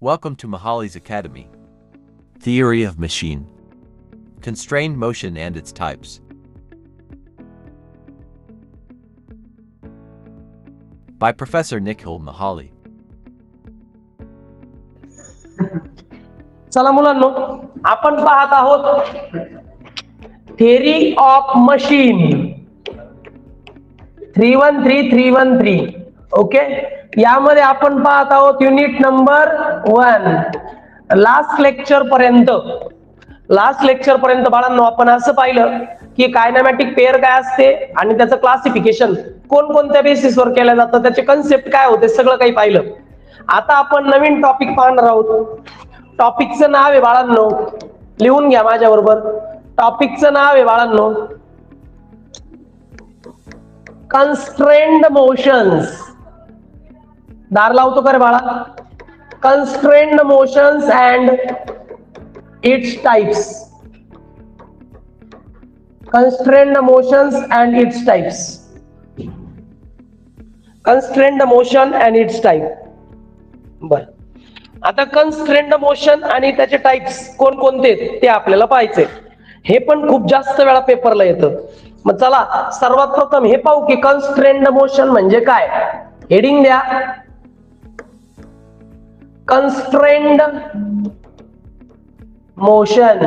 Welcome to Mahali's Academy. Theory of Machine. Constrained Motion and its Types. By Professor Nikhil Mahali. चला मुलांनो, आपण पाहत आहोत theory of machine 313 okay. यामध्ये आपण पाहत आहोत युनिट नंबर 1. लास्ट लेक्चर पर्यंत बाळांनो आपण असं पाहिलं की कायनेमॅटिक पेअर काय असते आणि त्याचं क्लासिफिकेशन कोणकोणत्या बेसिसवर केलं जातं, त्याचे कन्सेप्ट काय होते, सगळं काही पाहिलं. आता आपण नवीन टॉपिक पाहणार आहोत. टॉपिकचं नाव आहे बाळांनो, लिहून घ्या माझ्या बरोबर. टॉपिकचं नाव आहे बाळांनो कन्स्ट्रेन्ड मोशन्स. दार लावतो का रे बाळा? Constrained motions and its types. Constrained motions and its types. Constrained motion and its type. बर, आता कन्स्ट्रेन्ड मोशन आणि त्याचे टाइप्स कोणकोणते ते आपल्याला पाहायचे. हे पण खूप जास्त वेळा पेपरला येतं. मग चला सर्वात प्रथम हे पाहू की कन्स्ट्रेन्ड मोशन म्हणजे काय. हेडिंग द्या, कन्स्ट्रेन्ड मोशन.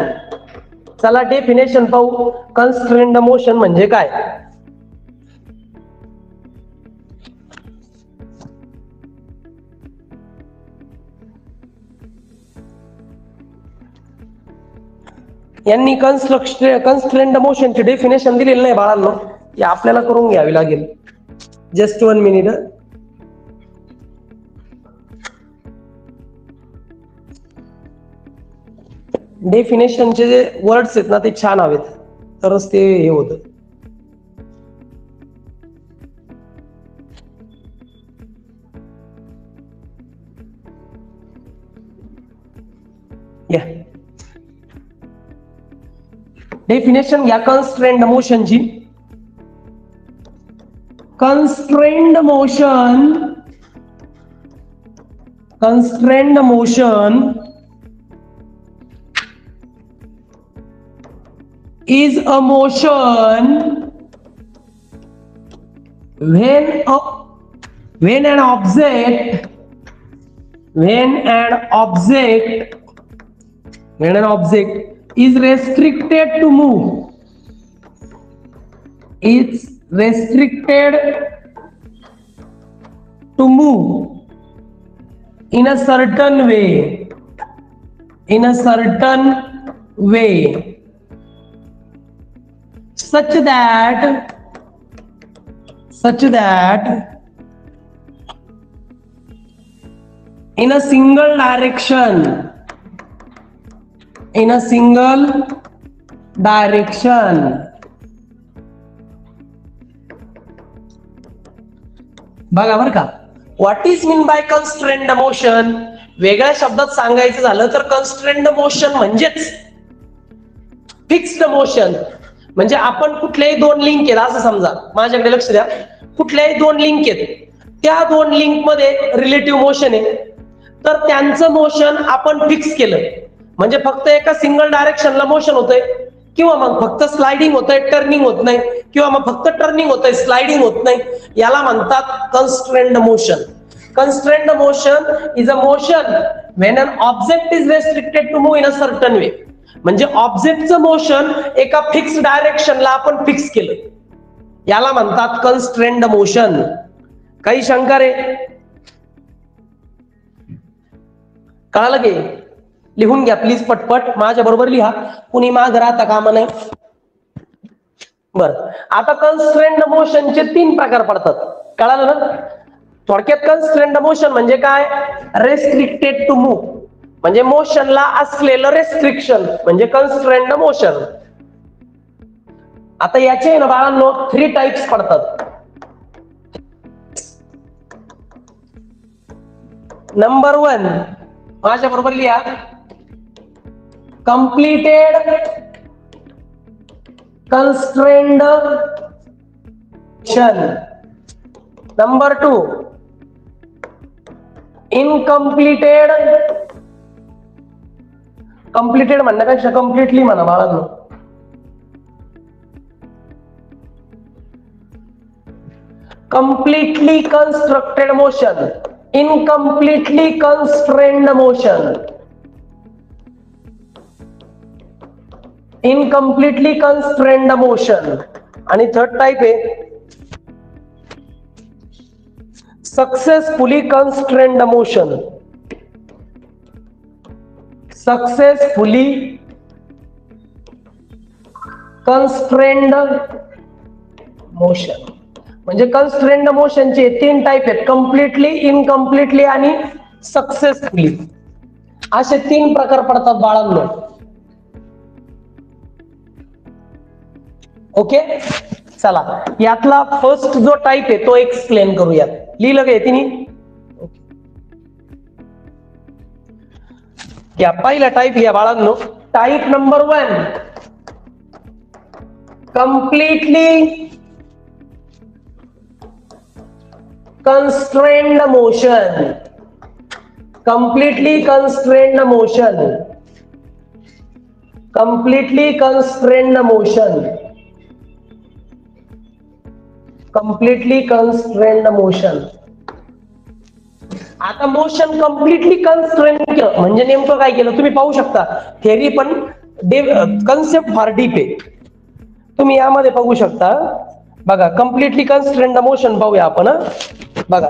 चला डेफिनेशन पाहू, कन्स्ट्रेन्ड मोशन म्हणजे काय. यांनी कन्स्ट्रेन्ड मोशनची डेफिनेशन दिलेली नाही बाळांनो, ती आपल्याला करून घ्यावी लागेल. Just 1 minute. डेफिनेशनचे जे वर्ड्स आहेत ना ते छान हवेत, तरच ते हे होतं. या डेफिनेशन घ्या constrained मोशनची. Constrained motion is a motion when an object is restricted to move. It's restricted to move in a certain way, such that in a single direction बघा बर का. What is mean by constrained motion. वेगळ्या शब्दात सांगायचं झालं तर constrained motion म्हणजेच fixed motion. म्हणजे आपण कुठल्याही 2 लिंक आहेत असं समजा, माझ्याकडे लक्ष द्या. कुठल्याही 2 लिंक आहेत, त्या 2 लिंक मध्ये रिलेटिव्ह मोशन आहे, तर त्यांचं मोशन आपण फिक्स केलं. म्हणजे फक्त एका सिंगल डायरेक्शनला मोशन होतंय, किंवा मग फक्त स्लाइडिंग होतंय, टर्निंग होत नाही, किंवा मग फक्त टर्निंग होतंय, स्लाइडिंग होत नाही, याला म्हणतात constrained motion. Constrained motion is a motion when an object is restricted to move in a certain way. म्हणजे ऑब्जेक्टचं मोशन एका फिक्स डायरेक्शनला आपण फिक्स केलं, याला म्हणतात कन्स्ट्रेन्ड मोशन. काही शंका रे? कळालं की? लिहून घ्या प्लीज पटपट, माझ्या बरोबर लिहा, कुणी माग राहता कामा नाही. बर, आता कन्स्ट्रेन्ड मोशनचे 3 प्रकार पडतात. कळालं ना? थोडक्यात कन्स्ट्रेन्ड मोशन म्हणजे काय. रेस्ट्रिक्टेड टू मूव्ह म्हणजे मोशनला असलेलं रेस्ट्रिक्शन म्हणजे कन्स्ट्रेन्ड मोशन. आता याचे ना बाळांनो 3 टाइप्स पडतात. नंबर 1 माझ्या बरोबर लिहा, completed constrained motion. Number 2, इनकम्प्लिटेड, completed म्हणण्यापेक्षा कम्प्लिटली म्हणा बाळांनो. completely constructed motion, incompletely constrained motion, incompletely constrained motion. आणि थर्ड टाइप आहे successfully constrained motion, successfully constrained motion. म्हणजे कन्स्ट्रेंड मोशनचे 3 टाइप आहेत, कम्प्लिटली, इनकम्प्लिटली आणि सक्सेसफुली. असे 3 प्रकार पडतात बाळांनो. ओके, चला यातला फर्स्ट जो टाइप आहे तो एक्सप्लेन करूयात. लिहिलं का तिने? या पहिला टाइप या बाळांनो, type number 1 completely constrained motion, completely constrained motion, completely constrained motion, completely constrained motion. आता मोशन कम्प्लिटली कन्स्ट्रेन केलं म्हणजे नेमकं काय केलं तुम्ही पाहू शकता. थेरी पण कन्सेप्ट फार डीप आहे, तुम्ही यामध्ये पाहू शकता. बघा कम्प्लिटली कन्स्ट्रेन्ड मोशन पाहूया आपण. बघा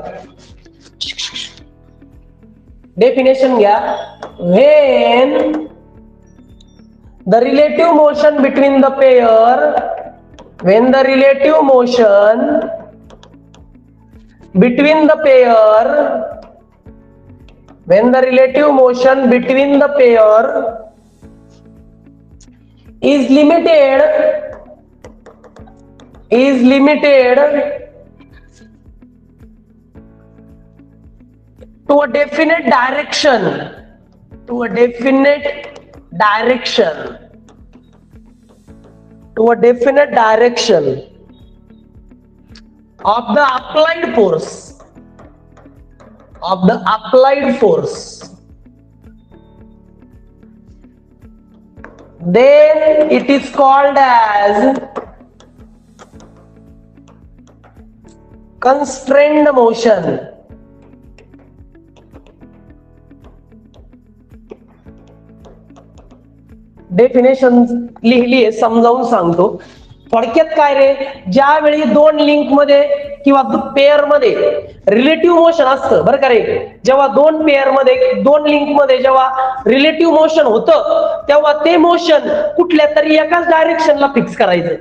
डेफिनेशन घ्या. When the relative motion between the pair, when the relative motion between the pair, when the relative motion between the pair is limited to a definite direction, to a definite direction, to a definite direction of the applied force, of the applied force, then it is called as constrained motion. Definition लिहिली आहे, समजावून सांगतो. थोडक्यात काय रे, ज्यावेळी 2 link मध्ये किंवा pair मध्ये रिलेटिव्ह मोशन असतं बरं का रे, जेव्हा 2 पेअर मध्ये 2 लिंक मध्ये जेव्हा रिलेटिव्ह मोशन होतं तेव्हा ते मोशन कुठल्या तरी एकाच डायरेक्शनला फिक्स करायचं.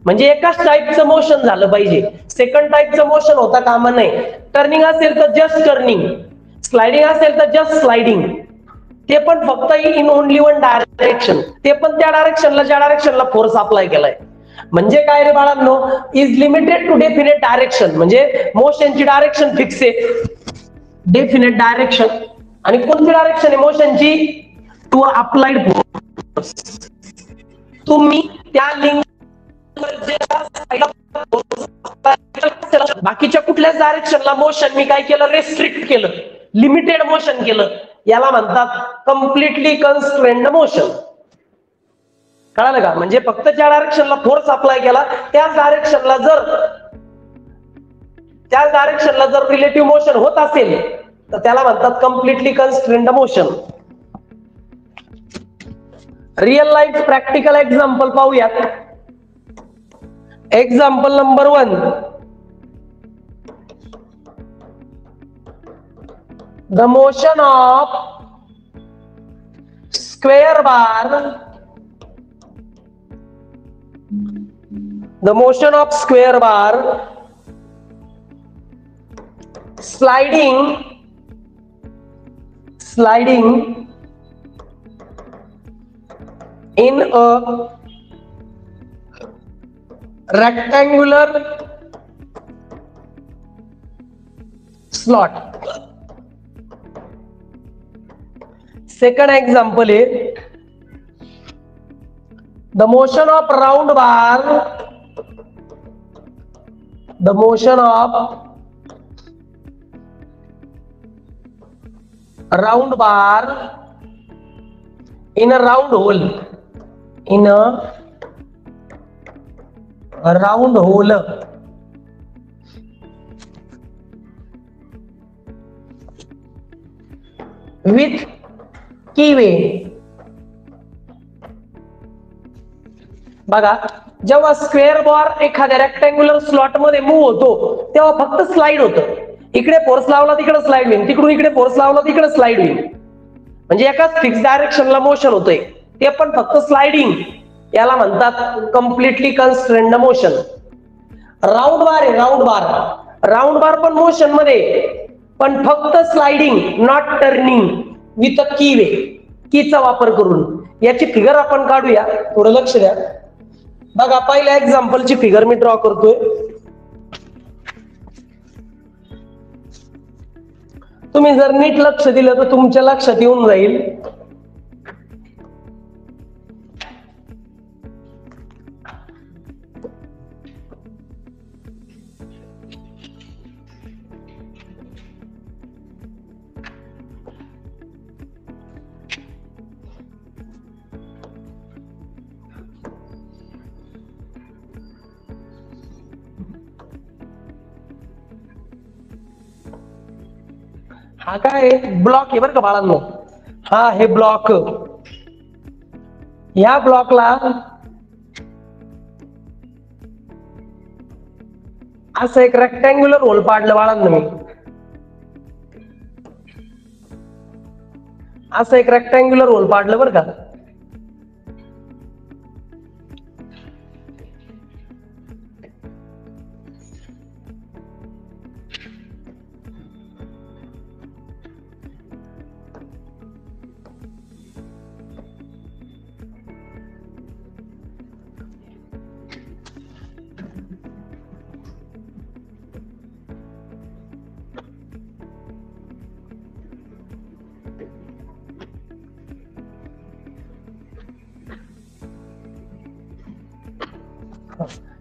म्हणजे एकाच टाईपचं मोशन झालं पाहिजे, सेकंड टाईपचं मोशन होता कामा नये. टर्निंग असेल तर जस्ट टर्निंग, स्लाइडिंग असेल तर जस्ट स्लाइडिंग, ते पण फक्त इन ओनली 1 डायरेक्शन, ते पण त्या डायरेक्शनला ज्या डायरेक्शनला फोर्स अप्लाय केलाय. म्हणजे काय रे बाळांनो, is limited to definite direction, म्हणजे मोशनची डायरेक्शन फिक्स आहे, डेफिनेट डायरेक्शन. आणि कोणती डायरेक्शन आहे मोशनची? To applied force. तुम्ही त्या लिंक बाकीच्या कुठल्याच डायरेक्शनला मोशन मी काय केलं, रेस्ट्रिक्ट केलं, लिमिटेड मोशन केलं. याला म्हणतात कम्प्लिटली कन्स्ट्रेन्ड मोशन. कळालं का? म्हणजे फक्त ज्या डायरेक्शनला फोर्स अप्लाय केला त्याच डायरेक्शनला जर रिलेटिव्ह मोशन होत असेल तर त्याला म्हणतात completely constrained motion. Real life practical example पाहूयात. Example number 1, the motion of square bar, the motion of square bar sliding in a rectangular slot. Second example is the motion of round bar, the motion of round bar in a round hole, in a round hole with keyway. बघा, जेव्हा square बार एखाद्या rectangular slot मध्ये move होतो तेव्हा फक्त slide होतं. इकडे force लावला तिकडे स्लाइड होईल, तिकडून इकडे फोर्स लावला तिकडे स्लाइड होईल. म्हणजे एकाच फिक्स डायरेक्शनला मोशन होतंय, ते पण फक्त स्लाइडिंग. याला म्हणतात कम्प्लिटली कन्स्ट्रेन्ड मोशन. राऊंड बार आहे, राऊंड बार. राऊंड बार पण मोशन मध्ये, पण फक्त sliding, not turning, with a keyway, कीचा वापर करून. याची फिगर आपण काढूया, थोडं लक्ष द्या. बघा, पहिल्या एक्झाम्पलची फिगर मी ड्रॉ करतोय. तुम्ही जर नीट लक्ष दिलं तर तुमच्या लक्षात येऊन जाईल. हा काय ब्लॉक आहे बरं का बाळांनो, हा हे ब्लॉक. या ब्लॉकला असं एक रेक्टँग्युलर होल पाडलं बाळांनो मी. असं एक रेक्टँग्युलर होल पाडलं बरं का.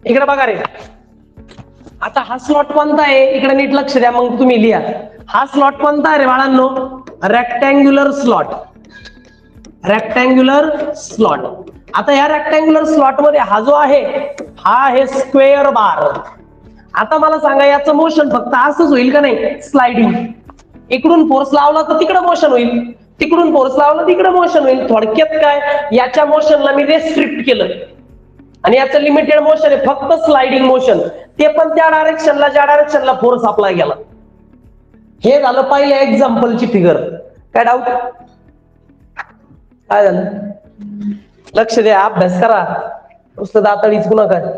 इकडे बघा रे, आता हा स्लॉट कोणता आहे इकडे नीट लक्ष द्या, मग तुम्ही लिहा. हा स्लॉट कोणता आहे रे बाळांनो? Rectangular slot. Rectangular slot. आता या रेक्टँग्युलर स्लॉट मध्ये हा जो आहे, हा आहे स्क्वेअर बार. आता मला सांगा, याचं मोशन फक्त असंच होईल का नाही? स्लाइडिंग. इकडून फोर्स लावला तर तिकडे मोशन होईल, तिकडून फोर्स लावला तिकडे मोशन होईल. थोडक्यात काय, याच्या मोशनला मी रेस्ट्रिक्ट केलं आणि याचं लिमिटेड मोशन आहे, फक्त स्लाइडिंग मोशन. ते पण त्या डायरेक्शनला ज्या डायरेक्शनला फोर्स अप्लाय केला. हे झालं पहिल्या एक्झाम्पलची फिगर. काय डाऊट? काय झालं? लक्ष द्या, अभ्यास करा, नुसतं दाताळीच पुन्हा काय.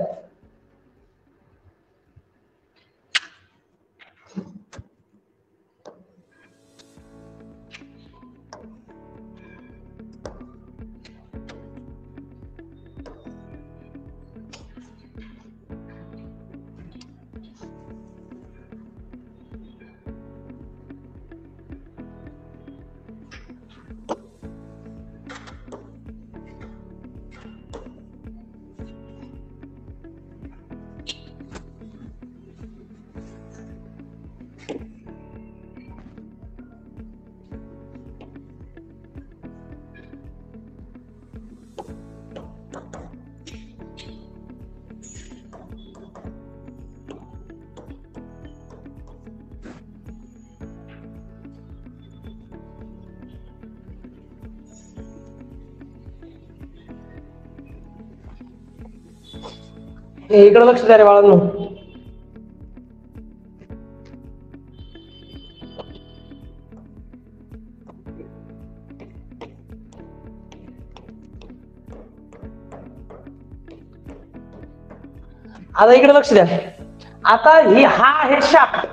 इकडे लक्ष द्या रे बाळांनो. आता इकडे लक्ष द्या. आता हा आहे शाफ्ट.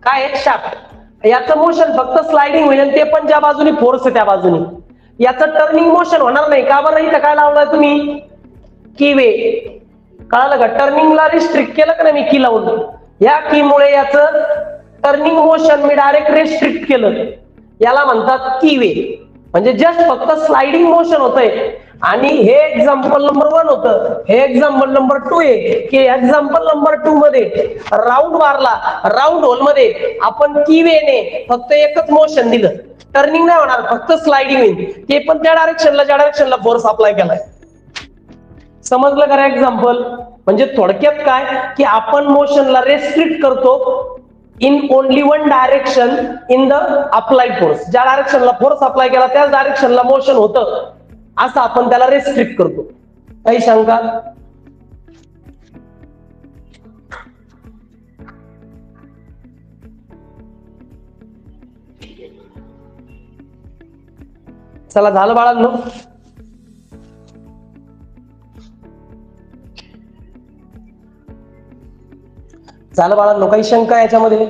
काय आहे? शाफ्ट. याचं मोशन फक्त स्लाइडिंग होईल, ते पण ज्या बाजूने फोर्स आहे त्या बाजूने. याचं टर्निंग मोशन होणार नाही. का बरं? इथं काय लावलाय तुम्ही? कीवे. कळालं का? टर्निंगला रिस्ट्रिक्ट केलं का नाही मी की लावून? या की मुळे याचं टर्निंग मोशन मी डायरेक्ट रिस्ट्रिक्ट केलं. याला म्हणतात कीवे. म्हणजे जस्ट फक्त स्लाइडिंग मोशन होतंय. आणि हे एक्झाम्पल नंबर 1 होतं, हे एक्झाम्पल नंबर 2 आहे की एक्झाम्पल नंबर 2 मध्ये राऊंड मारला, राऊंड होल मध्ये आपण की वेने फक्त एकच मोशन दिलं, टर्निंग नाही होणार, फक्त स्लाइडिंग होईल, ते पण त्या डायरेक्शनला ज्या डायरेक्शनला फोर्स अप्लाय केलाय. समजलं का एक्झाम्पल? म्हणजे थोडक्यात काय की आपण मोशनला रेस्ट्रिक्ट करतो in only one direction in the applied force. ज्या डायरेक्शनला फोर्स अप्लाय केला त्याच डायरेक्शनला मोशन होतं, असं आपण त्याला रेस्ट्रिक्ट करतो. काही शंका? चला झालं बाळांनो. झालं बाळांनो, काही शंका याच्यामध्ये?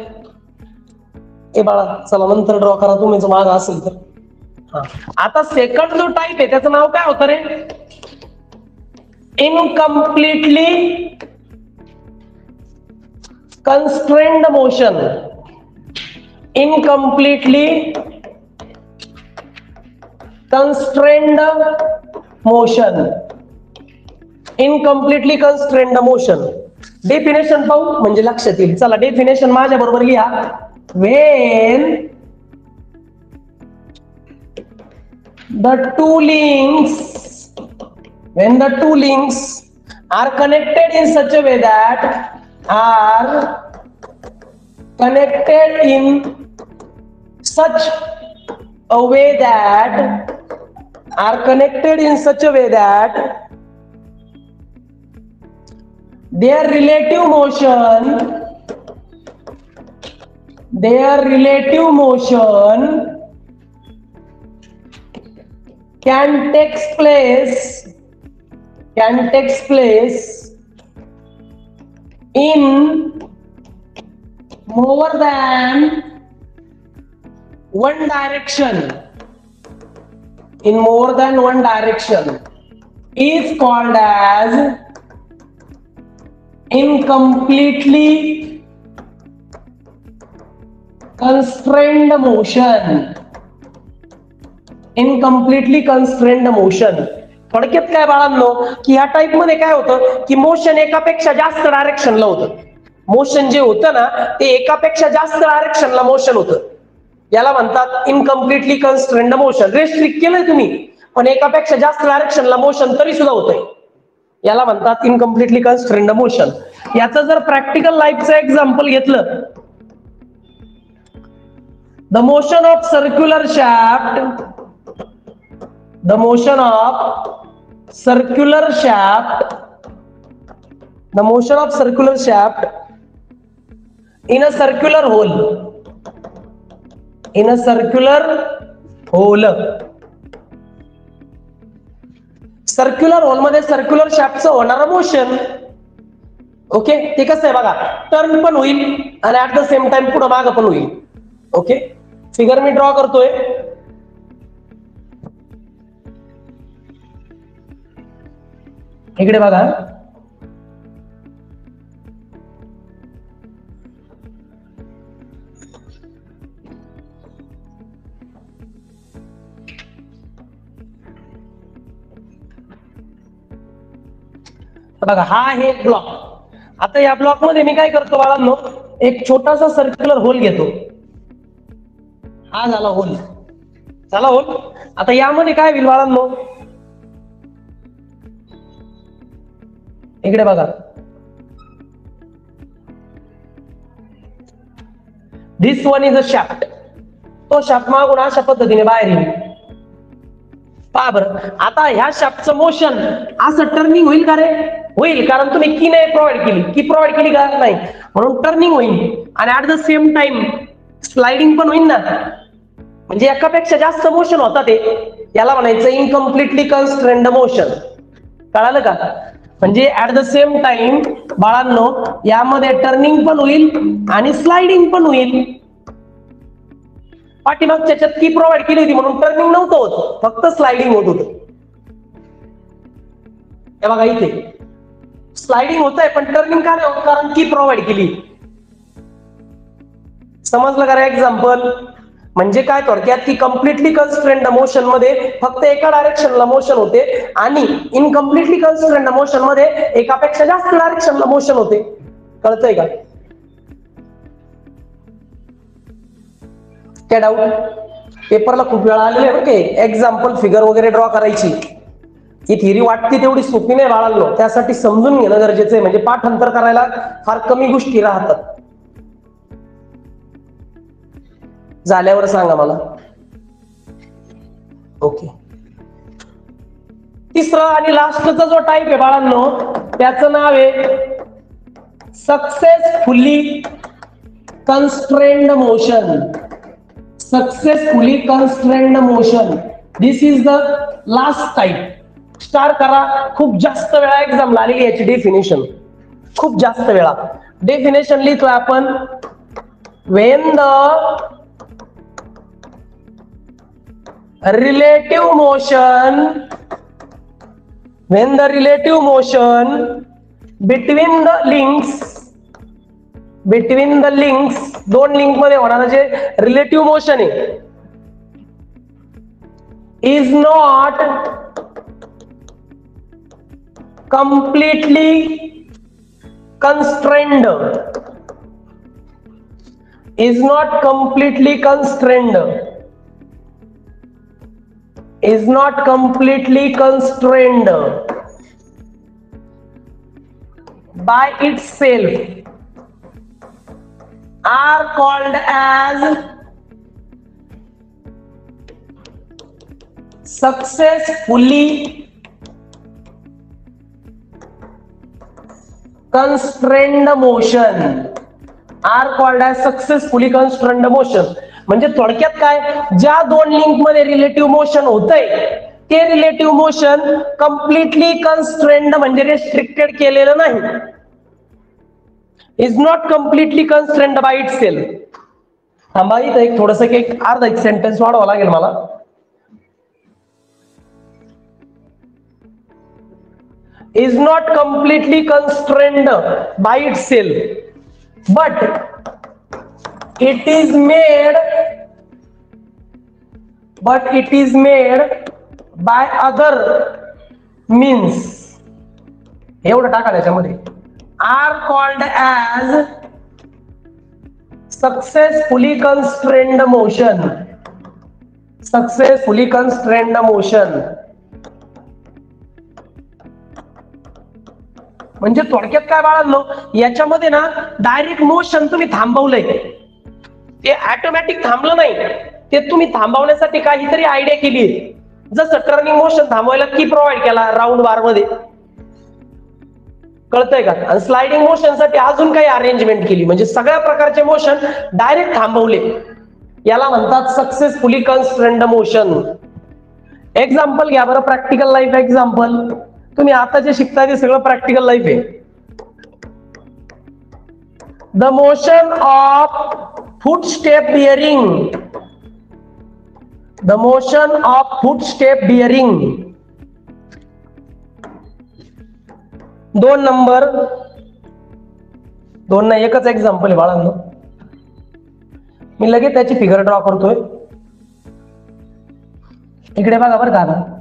ए बाळा चला नंतर ड्रॉ करा तुम्ही माग असेल तर. आता सेकंड जो टाइप आहे त्याचं नाव काय होतं रे? इनकम्प्लिटली constrained motion. इनकम्प्लिटली constrained motion. इनकम्प्लिटली constrained motion. Definition पाहू म्हणजे लक्षात येईल. चला डेफिनेशन माझ्या बरोबर लिहा. When the two links are connected in such a way that their relative motion can take place in more than one direction. Is called as incompletely constrained motion. Incompletely constrained motion. थोडक्यात काय बाळांनो की ह्या type मध्ये काय होतं की motion एकापेक्षा जास्त डायरेक्शनला होतं. मोशन जे होतं ना ते एकापेक्षा जास्त डायरेक्शनला मोशन होतं, याला म्हणतात इनकम्प्लिटली कन्स्ट्रेन्ड मोशन. रेस्ट्रिक्ट केलंय तुम्ही पण एकापेक्षा जास्त डायरेक्शनला मोशन तरी सुद्धा होतंय, याला म्हणतात इनकम्प्लिटली कन्स्ट्रेन्ड मोशन. याचं जर प्रॅक्टिकल लाईफचं एक्झाम्पल घेतलं, the motion of circular shaft in a circular hole. Circular hole मध्ये सर्क्युलर शाफ्टचं होणारं मोशन. ओके, ते कसं आहे बघा, टर्न पण होईल आणि ऍट द सेम टाइम पुढे मागं पण होईल. ओके, फिगर मी ड्रॉ करतोय. इकडे बघा, बघा हा आहे ब्लॉक. आता या ब्लॉक मध्ये मी काय करतो बाळांनो, एक छोटासा सर्क्युलर होल घेतो. हा झाला होल. आता यामध्ये काय होईल बाळांनो, इकडे बघा, दिस वन इज अ शाफ्ट. तो शाफ्ट मागून अशा पद्धतीने बाहेर येईल. पहा बरं, आता ह्या शाफ्टचं मोशन असं टर्निंग होईल का रे? होईल, कारण तुम्ही की नाही प्रोव्हाइड केली, की प्रोव्हाइड केली का नाही, म्हणून टर्निंग होईल आणि at the same time sliding पण होईल ना. म्हणजे एकापेक्षा जास्त मोशन होता ते, याला म्हणायचं इनकम्प्लिटली कन्स्ट्रेन्ड मोशन. कळालं का? म्हणजे ऍट द सेम टाइम बाळांनो यामध्ये टर्निंग पण होईल आणि स्लाइडिंग पण होईल. पाठीमागच्या याच्यात की प्रोव्हाइड केली होती म्हणून टर्निंग नव्हतं होत, फक्त स्लाइडिंग होत होतं. हे बघा इथे स्लाइडिंग होत आहे पण टर्निंग का नाही होत, कारण की प्रोव्हाइड केली. समजलं का एक्झाम्पल? म्हणजे काय थोडक्यात की कम्प्लिटली कन्स्ट्रेंड मोशन मध्ये फक्त एका डायरेक्शनला मोशन होते आणि इनकम्प्लिटली कन्स्ट्रेंड मोशन मध्ये एकापेक्षा जास्त डायरेक्शनला मोशन होते. कळतंय का? काय डाऊट? पेपरला खूप वेळा आलेले बरं की एक्झाम्पल फिगर वगैरे ड्रॉ करायची. ही थिअरी वाटते तेवढी सोपी नाही बाळांनो, त्यासाठी समजून घेणं गरजेचं आहे. म्हणजे पाठांतर करायला फार कमी गोष्टी राहतात. झाल्यावर सांगा मला. ओके. तिसरा आणि लास्टचा जो टाइप आहे बाळांनो त्याचं नाव आहे successfully constrained motion. Successfully constrained motion, this is the last type. Star करा, खूप जास्त वेळा एक्झामला आलेली याची डेफिनेशन, खूप जास्त वेळा डेफिनेशन लिहितोय आपण. When the relative motion between the links दोन लिंक मध्ये होणारं जे रिलेटिव्ह मोशन आहे is not completely constrained, is not completely constrained by itself are called as successfully constrained motion. are called as successfully constrained motion. म्हणजे थोडक्यात काय, ज्या दोन लिंक मध्ये रिलेटिव्ह मोशन होतंय ते रिलेटिव्ह मोशन कम्प्लिटली कन्स्ट्रेंड म्हणजे रेस्ट्रिक्टेड केलेलं नाही. Is not completely constrained by itself. थांबा, इथं एक थोडस एक अर्धा एक सेंटेन्स वाढवावं लागेल मला. Is not completely constrained by itself but it is made by other means. एवढं टाका त्याच्यामध्ये. are called as successfully constrained motion. successfully constrained motion म्हणजे थोडक्यात काय बाळांनो, याच्यामध्ये ना डायरेक्ट मोशन तुम्ही थांबवलंय, ते ऑटोमॅटिक थांबलं नाही, ते तुम्ही थांबवण्यासाठी काहीतरी आयडिया केली. जसं टर्निंग मोशन थांबवायला की प्रोव्हाइड केला राऊंड बार मध्ये, कळतंय का? आणि स्लाइडिंग मोशन साठी अजून काही अरेंजमेंट केली. म्हणजे सगळ्या प्रकारचे मोशन डायरेक्ट थांबवले. याला म्हणतात सक्सेसफुली कन्स्ट्रेंड मोशन. एक्झाम्पल घ्या बरं, प्रॅक्टिकल लाईफ एक्झाम्पल. तुम्ही आता जे शिकताय ते सगळं प्रॅक्टिकल लाईफ आहे. The motion of footstep bearing. The motion of footstep bearing. 2 number, 2 ना एकच एक्झाम्पल आहे बाळांनो. मी लगेच त्याची फिगर ड्रॉ करतोय. इकडे बघा बरं का.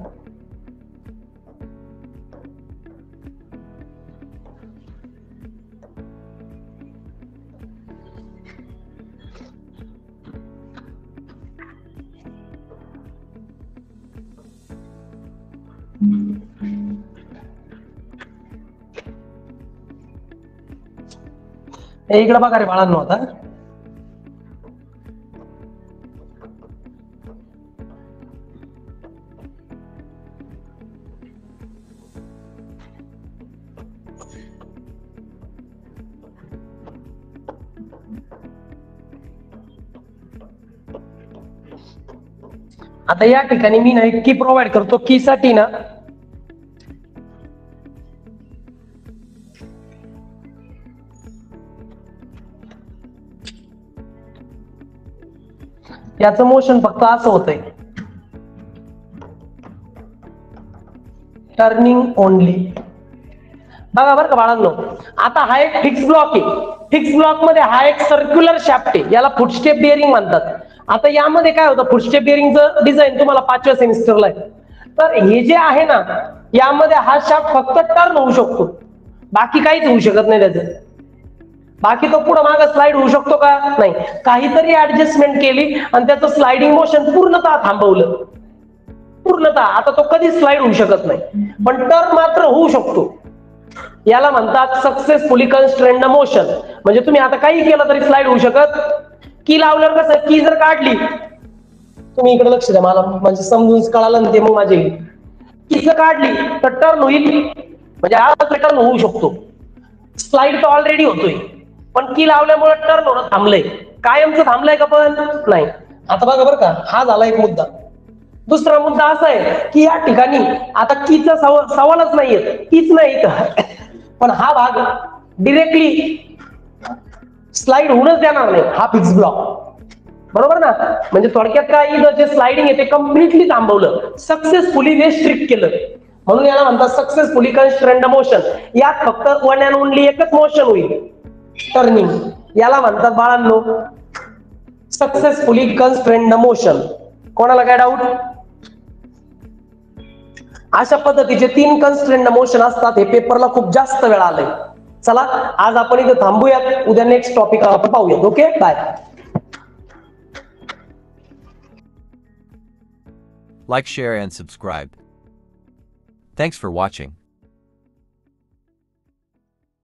इकडे बघा रे बाळांनो. आता आता या ठिकाणी मी ना एक की प्रोव्हाइड करतो. की साठी ना याचं मोशन फक्त असं होतंय, टर्निंग ओनली. बघा बरं का बाळांनो. आता हा एक फिक्स ब्लॉक आहे. फिक्स ब्लॉक मध्ये हा एक सर्क्युलर शाफ्ट आहे, याला फुटस्टेप बिअरिंग म्हणतात. आता यामध्ये काय होतं, फुटस्टेप बिअरिंगचं डिझाईन तुम्हाला 5व्या सेमिस्टरला आहे. तर हे जे आहे ना, यामध्ये हा शाफ्ट फक्त टर्न होऊ शकतो, बाकी काहीच होऊ शकत नाही त्याचं. बाकी तो पुढे मागे स्लाइड होऊ शकतो का? नाही. काहीतरी ऍडजस्टमेंट केली आणि त्याचं स्लाइडिंग मोशन पूर्णतः थांबवलं. पूर्णतः आता तो कधी स्लाइड होऊ शकत नाही, पण टर्न मात्र होऊ शकतो. याला म्हणतात सक्सेसफुली कन्स्ट्रेन्ड मोशन. म्हणजे तुम्ही आता काही केलं तरी स्लाइड होऊ शकत. की लावल्यावर कसं, की जर काढली, तुम्ही इकडे लक्ष द्या, मला म्हणजे समजून कळालं ना ते मग माझे. की जर काढली तर टर्न होईल, म्हणजे हा टर्न होऊ शकतो. स्लाइड तर ऑलरेडी होतोय, पण की लावल्यामुळे टर्न होणं थांबलंय. कायमचं थांबलंय का? पण नाही. आता बघा बरं का, हा झाला एक मुद्दा. दुसरा मुद्दा असा आहे की या ठिकाणी आता कीचा सवालच नाहीये, कीच नाही, पण हा भाग डिरेक्टली स्लाइड होऊनच देणार नाही, हा फिक्स ब्लॉक. बरोबर ना? म्हणजे थोडक्यात काय, इथं जे स्लाइडिंग आहे ते कम्प्लिटली थांबवलं, सक्सेसफुली रेस्ट्रिक्ट केलं. म्हणून याला म्हणतात सक्सेसफुली कन्स्ट्रेन्ड मोशन. यात फक्त वन अँड ओनली एकच मोशन होईल, टर्निंग. याला म्हणतात बाळांनो सक्सेसफुली कन्स्ट्रेन्ड मोशन. कोणाला काय डाऊट? अशा पद्धतीचे 3 कन्स्ट्रेन्ड मोशन असतात. हे पेपरला खूप जास्त वेळा आलंय. चला आज आपण इथे थांबूयात, उद्या नेक्स्ट टॉपिक आपण पाहूयात. Okay, bye. Like, share, and subscribe. Thanks for watching.